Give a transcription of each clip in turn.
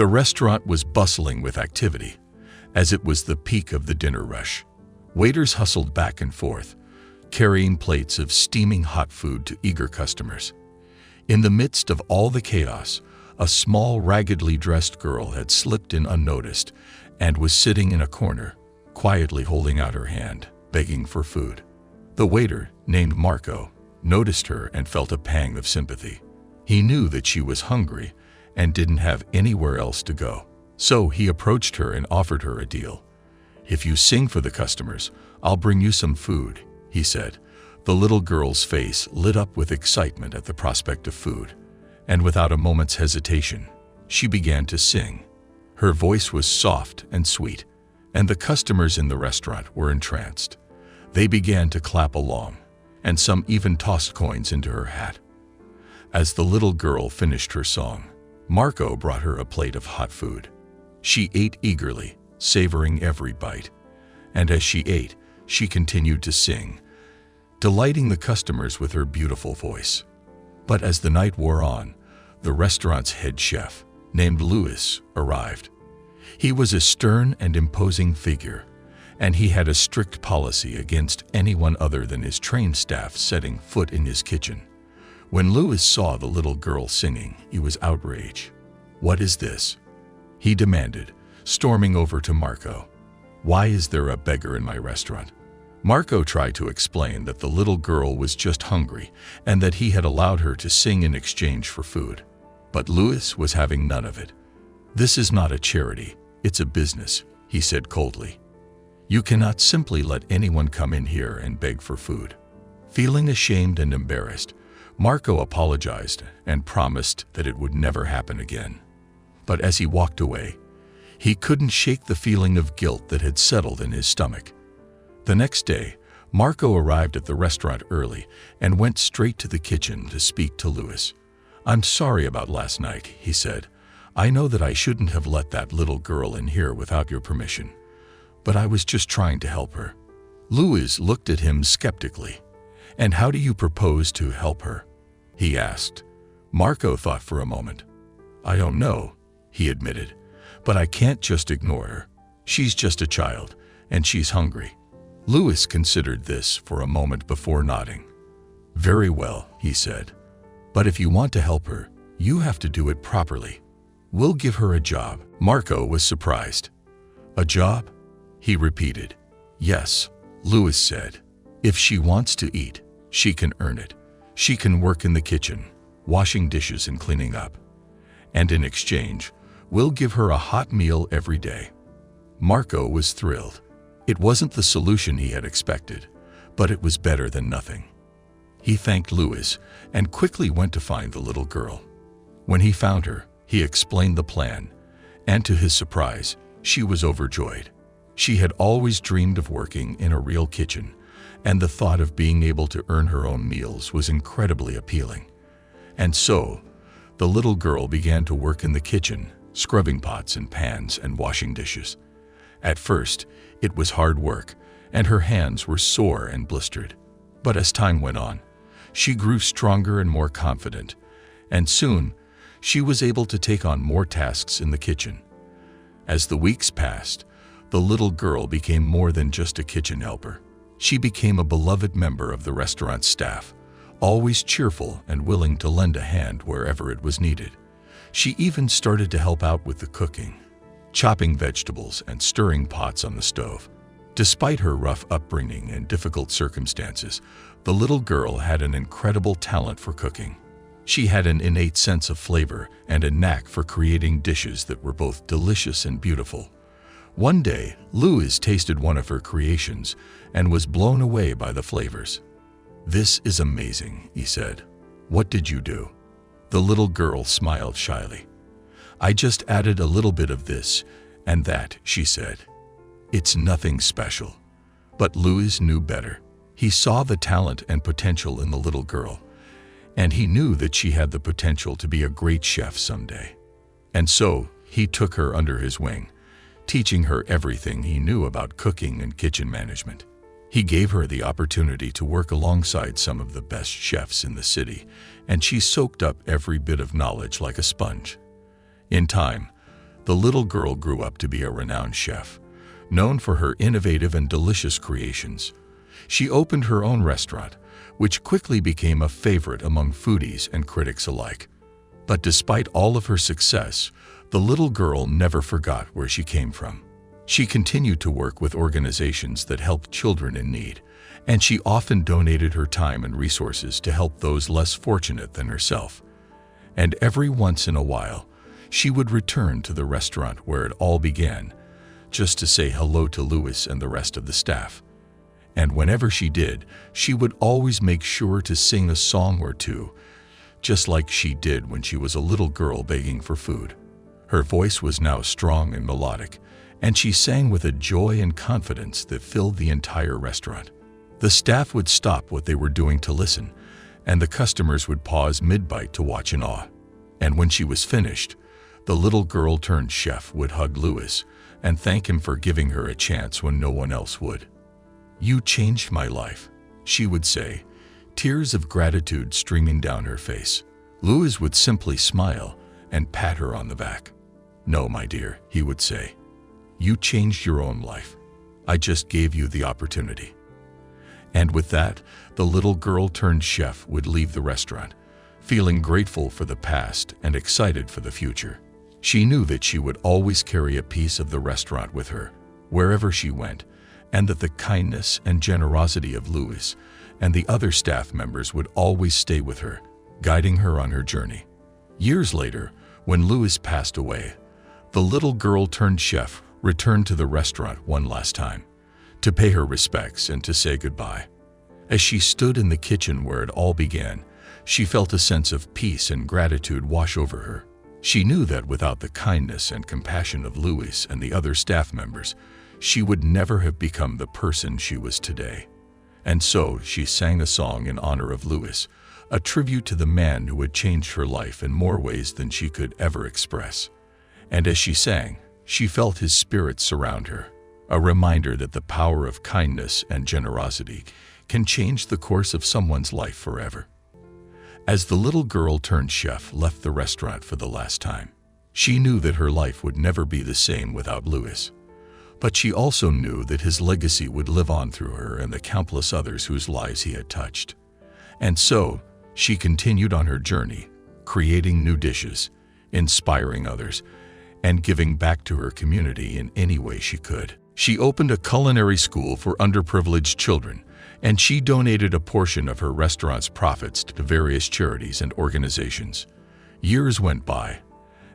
The restaurant was bustling with activity, as it was the peak of the dinner rush. Waiters hustled back and forth, carrying plates of steaming hot food to eager customers. In the midst of all the chaos, a small, raggedly dressed girl had slipped in unnoticed and was sitting in a corner, quietly holding out her hand, begging for food. The waiter, named Marco, noticed her and felt a pang of sympathy. He knew that she was hungry and didn't have anywhere else to go. So he approached her and offered her a deal. "If you sing for the customers, I'll bring you some food," he said. The little girl's face lit up with excitement at the prospect of food, and without a moment's hesitation, she began to sing. Her voice was soft and sweet, and the customers in the restaurant were entranced. They began to clap along, and some even tossed coins into her hat. As the little girl finished her song, Marco brought her a plate of hot food. She ate eagerly, savoring every bite, and as she ate, she continued to sing, delighting the customers with her beautiful voice. But as the night wore on, the restaurant's head chef, named Louis, arrived. He was a stern and imposing figure, and he had a strict policy against anyone other than his trained staff setting foot in his kitchen. When Louis saw the little girl singing, he was outraged. "What is this?" he demanded, storming over to Marco. "Why is there a beggar in my restaurant?" Marco tried to explain that the little girl was just hungry and that he had allowed her to sing in exchange for food. But Louis was having none of it. "This is not a charity, it's a business," he said coldly. "You cannot simply let anyone come in here and beg for food." Feeling ashamed and embarrassed, Marco apologized and promised that it would never happen again. But as he walked away, he couldn't shake the feeling of guilt that had settled in his stomach. The next day, Marco arrived at the restaurant early and went straight to the kitchen to speak to Louis. "I'm sorry about last night," he said. "I know that I shouldn't have let that little girl in here without your permission, but I was just trying to help her." Louis looked at him skeptically. "And how do you propose to help her?" he asked. Marco thought for a moment. "I don't know," he admitted, "but I can't just ignore her. She's just a child, and she's hungry." Louis considered this for a moment before nodding. "Very well," he said. "But if you want to help her, you have to do it properly. We'll give her a job." Marco was surprised. "A job?" he repeated. "Yes," Louis said. "If she wants to eat, she can earn it. She can work in the kitchen, washing dishes and cleaning up. And in exchange, we'll give her a hot meal every day." Marco was thrilled. It wasn't the solution he had expected, but it was better than nothing. He thanked Louis and quickly went to find the little girl. When he found her, he explained the plan, and to his surprise, she was overjoyed. She had always dreamed of working in a real kitchen, and the thought of being able to earn her own meals was incredibly appealing. And so, the little girl began to work in the kitchen, scrubbing pots and pans and washing dishes. At first, it was hard work, and her hands were sore and blistered. But as time went on, she grew stronger and more confident, and soon, she was able to take on more tasks in the kitchen. As the weeks passed, the little girl became more than just a kitchen helper. She became a beloved member of the restaurant staff, always cheerful and willing to lend a hand wherever it was needed. She even started to help out with the cooking, chopping vegetables and stirring pots on the stove. Despite her rough upbringing and difficult circumstances, the little girl had an incredible talent for cooking. She had an innate sense of flavor and a knack for creating dishes that were both delicious and beautiful. One day, Louis tasted one of her creations and was blown away by the flavors. "This is amazing," he said. "What did you do?" The little girl smiled shyly. "I just added a little bit of this and that," she said. "It's nothing special." But Louis knew better. He saw the talent and potential in the little girl, and he knew that she had the potential to be a great chef someday. And so, he took her under his wing, teaching her everything he knew about cooking and kitchen management. He gave her the opportunity to work alongside some of the best chefs in the city, and she soaked up every bit of knowledge like a sponge. In time, The little girl grew up to be a renowned chef, known for her innovative and delicious creations. She opened her own restaurant, which quickly became a favorite among foodies and critics alike. But despite all of her success, the little girl never forgot where she came from. She continued to work with organizations that helped children in need, and she often donated her time and resources to help those less fortunate than herself. And every once in a while, she would return to the restaurant where it all began, just to say hello to Louis and the rest of the staff. And whenever she did, she would always make sure to sing a song or two, just like she did when she was a little girl begging for food. Her voice was now strong and melodic, and she sang with a joy and confidence that filled the entire restaurant. The staff would stop what they were doing to listen, and the customers would pause mid-bite to watch in awe. And when she was finished, the little girl-turned-chef would hug Louis and thank him for giving her a chance when no one else would. "You changed my life," she would say, tears of gratitude streaming down her face. Louis would simply smile and pat her on the back. "No, my dear," he would say. "You changed your own life. I just gave you the opportunity." And with that, the little girl-turned-chef would leave the restaurant, feeling grateful for the past and excited for the future. She knew that she would always carry a piece of the restaurant with her, wherever she went, and that the kindness and generosity of Louis and the other staff members would always stay with her, guiding her on her journey. Years later, when Louis passed away, the little girl-turned-chef returned to the restaurant one last time, to pay her respects and to say goodbye. As she stood in the kitchen where it all began, she felt a sense of peace and gratitude wash over her. She knew that without the kindness and compassion of Louis and the other staff members, she would never have become the person she was today. And so she sang a song in honor of Louis, a tribute to the man who had changed her life in more ways than she could ever express. And as she sang, she felt his spirit surround her, a reminder that the power of kindness and generosity can change the course of someone's life forever. As the little girl-turned-chef left the restaurant for the last time, she knew that her life would never be the same without Louis. But she also knew that his legacy would live on through her and the countless others whose lives he had touched. And so, she continued on her journey, creating new dishes, inspiring others, and giving back to her community in any way she could. She opened a culinary school for underprivileged children, and she donated a portion of her restaurant's profits to various charities and organizations. Years went by,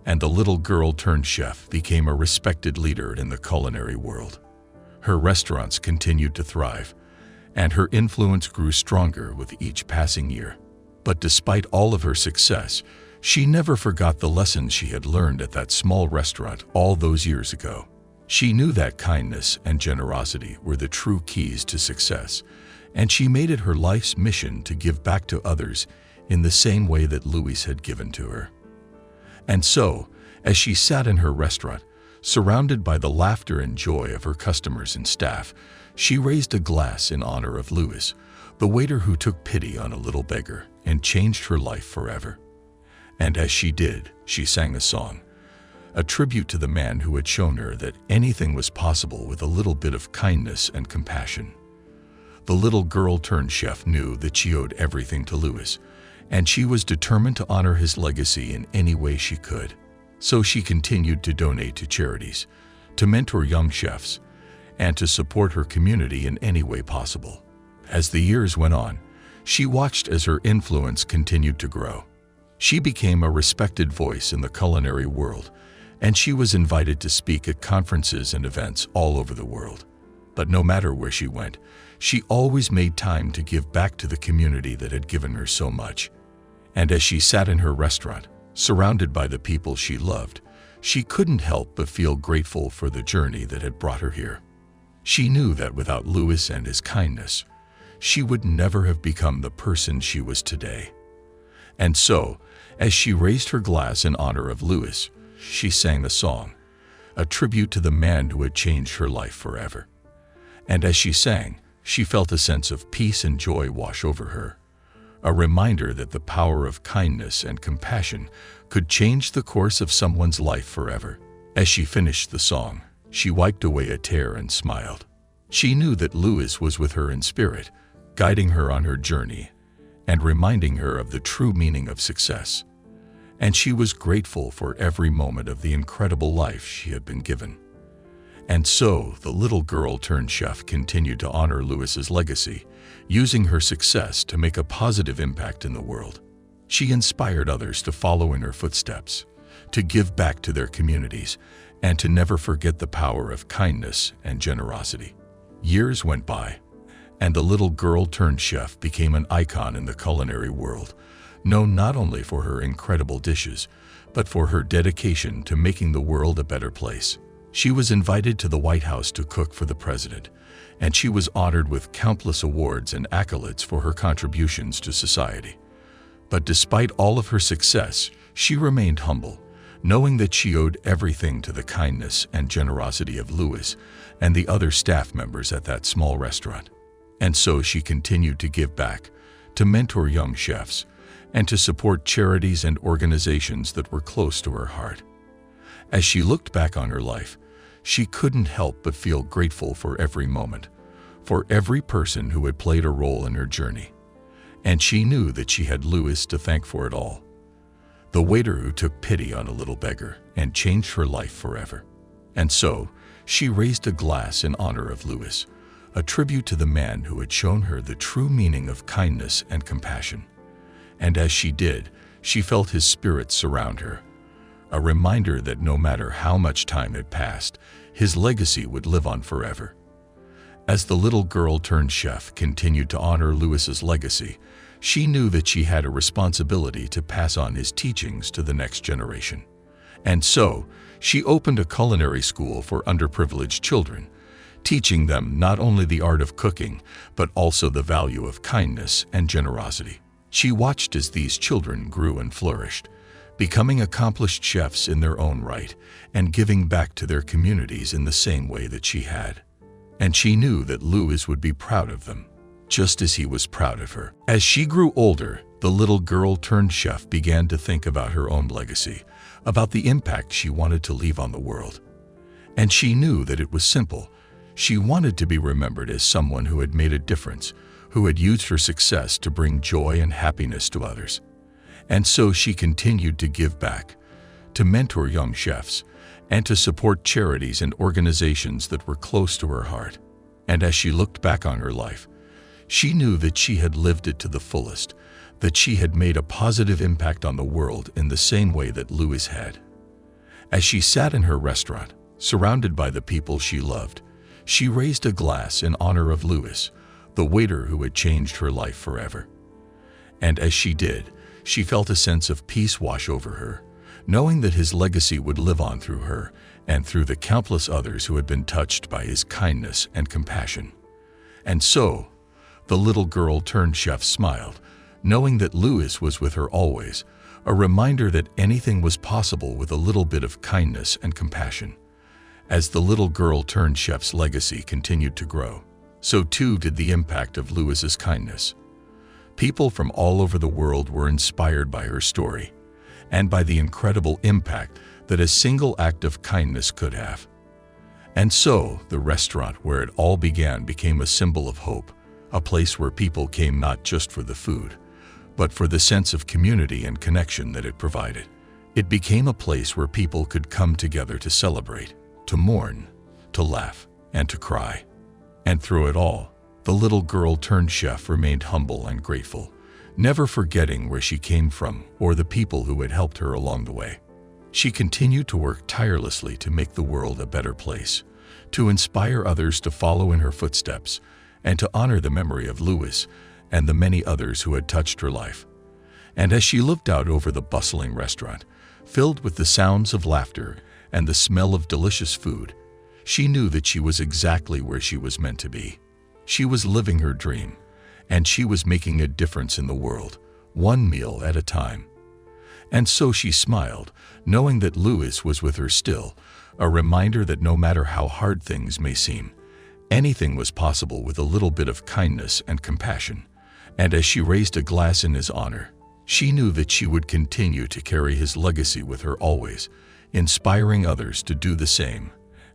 and the little girl-turned-chef became a respected leader in the culinary world. Her restaurants continued to thrive, and her influence grew stronger with each passing year. But despite all of her success, she never forgot the lessons she had learned at that small restaurant all those years ago. She knew that kindness and generosity were the true keys to success, and she made it her life's mission to give back to others in the same way that Louis had given to her. And so, as she sat in her restaurant, surrounded by the laughter and joy of her customers and staff, she raised a glass in honor of Louis, the waiter who took pity on a little beggar and changed her life forever. And as she did, she sang a song, a tribute to the man who had shown her that anything was possible with a little bit of kindness and compassion. The little girl-turned-chef knew that she owed everything to Louis, and she was determined to honor his legacy in any way she could. So she continued to donate to charities, to mentor young chefs, and to support her community in any way possible. As the years went on, she watched as her influence continued to grow. She became a respected voice in the culinary world, and she was invited to speak at conferences and events all over the world. But no matter where she went, she always made time to give back to the community that had given her so much. And as she sat in her restaurant, surrounded by the people she loved, she couldn't help but feel grateful for the journey that had brought her here. She knew that without Louis and his kindness, she would never have become the person she was today. And so, as she raised her glass in honor of Louis, she sang a song, a tribute to the man who had changed her life forever. And as she sang, she felt a sense of peace and joy wash over her, a reminder that the power of kindness and compassion could change the course of someone's life forever. As she finished the song, she wiped away a tear and smiled. She knew that Louis was with her in spirit, guiding her on her journey and reminding her of the true meaning of success. And she was grateful for every moment of the incredible life she had been given. And so, the little girl turned chef continued to honor Louis's legacy, using her success to make a positive impact in the world. She inspired others to follow in her footsteps, to give back to their communities, and to never forget the power of kindness and generosity. Years went by, and the little girl turned chef became an icon in the culinary world, known not only for her incredible dishes, but for her dedication to making the world a better place. She was invited to the White House to cook for the president, and she was honored with countless awards and accolades for her contributions to society. But despite all of her success, she remained humble, knowing that she owed everything to the kindness and generosity of Louis and the other staff members at that small restaurant. And so she continued to give back, to mentor young chefs, and to support charities and organizations that were close to her heart. As she looked back on her life, she couldn't help but feel grateful for every moment, for every person who had played a role in her journey. And she knew that she had Louis to thank for it all. The waiter who took pity on a little beggar and changed her life forever. And so, she raised a glass in honor of Louis, a tribute to the man who had shown her the true meaning of kindness and compassion. And as she did, she felt his spirit surround her, a reminder that no matter how much time had passed, his legacy would live on forever. As the little girl turned chef continued to honor Louis's legacy, she knew that she had a responsibility to pass on his teachings to the next generation. And so, she opened a culinary school for underprivileged children, teaching them not only the art of cooking, but also the value of kindness and generosity. She watched as these children grew and flourished, becoming accomplished chefs in their own right and giving back to their communities in the same way that she had. And she knew that Louis would be proud of them, just as he was proud of her. As she grew older, the little girl turned chef began to think about her own legacy, about the impact she wanted to leave on the world. And she knew that it was simple. She wanted to be remembered as someone who had made a difference, who had used her success to bring joy and happiness to others. And so she continued to give back, to mentor young chefs, and to support charities and organizations that were close to her heart. And as she looked back on her life, she knew that she had lived it to the fullest, that she had made a positive impact on the world in the same way that Louis had. As she sat in her restaurant, surrounded by the people she loved, she raised a glass in honor of Louis, the waiter who had changed her life forever. And as she did, she felt a sense of peace wash over her, knowing that his legacy would live on through her and through the countless others who had been touched by his kindness and compassion. And so, the little girl turned chef smiled, knowing that Louis was with her always, a reminder that anything was possible with a little bit of kindness and compassion. As the little girl turned chef's legacy continued to grow, so too did the impact of Louis's kindness. People from all over the world were inspired by her story and by the incredible impact that a single act of kindness could have. And so, the restaurant where it all began became a symbol of hope, a place where people came not just for the food, but for the sense of community and connection that it provided. It became a place where people could come together to celebrate, to mourn, to laugh, and to cry. And through it all, the little girl turned chef remained humble and grateful, never forgetting where she came from or the people who had helped her along the way. She continued to work tirelessly to make the world a better place, to inspire others to follow in her footsteps, and to honor the memory of Louis and the many others who had touched her life. And as she looked out over the bustling restaurant, filled with the sounds of laughter and the smell of delicious food, she knew that she was exactly where she was meant to be. She was living her dream, and she was making a difference in the world, one meal at a time. And so she smiled, knowing that Louis was with her still, a reminder that no matter how hard things may seem, anything was possible with a little bit of kindness and compassion. And as she raised a glass in his honor, she knew that she would continue to carry his legacy with her always, inspiring others to do the same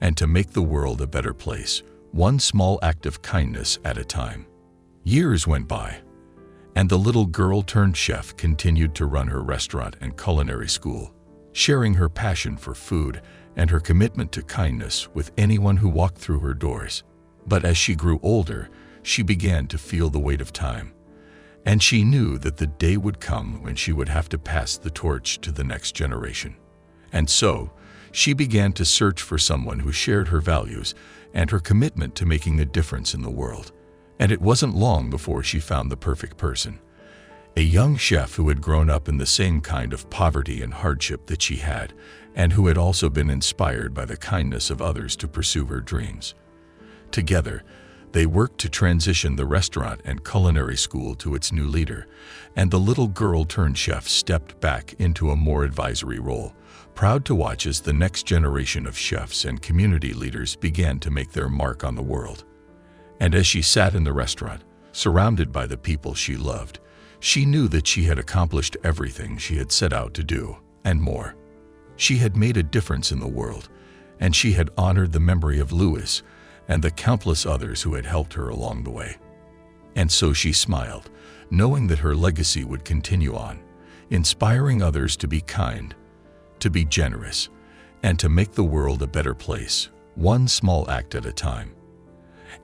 and to make the world a better place, one small act of kindness at a time. Years went by, and the little girl-turned-chef continued to run her restaurant and culinary school, sharing her passion for food and her commitment to kindness with anyone who walked through her doors. But as she grew older, she began to feel the weight of time, and she knew that the day would come when she would have to pass the torch to the next generation. And so, she began to search for someone who shared her values and her commitment to making a difference in the world. And it wasn't long before she found the perfect person. A young chef who had grown up in the same kind of poverty and hardship that she had, and who had also been inspired by the kindness of others to pursue her dreams. Together, they worked to transition the restaurant and culinary school to its new leader, and the little girl-turned-chef stepped back into a more advisory role, proud to watch as the next generation of chefs and community leaders began to make their mark on the world. And as she sat in the restaurant, surrounded by the people she loved, she knew that she had accomplished everything she had set out to do, and more. She had made a difference in the world, and she had honored the memory of Louis and the countless others who had helped her along the way. And so she smiled, knowing that her legacy would continue on, inspiring others to be kind, to be generous, and to make the world a better place, one small act at a time.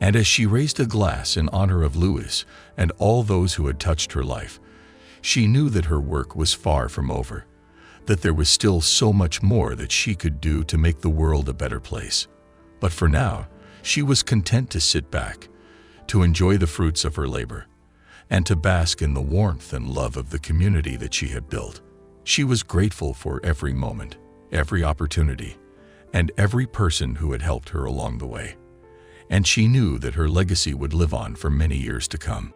And as she raised a glass in honor of Louis and all those who had touched her life, she knew that her work was far from over, that there was still so much more that she could do to make the world a better place. But for now, she was content to sit back, to enjoy the fruits of her labor, and to bask in the warmth and love of the community that she had built. She was grateful for every moment, every opportunity, and every person who had helped her along the way. And she knew that her legacy would live on for many years to come.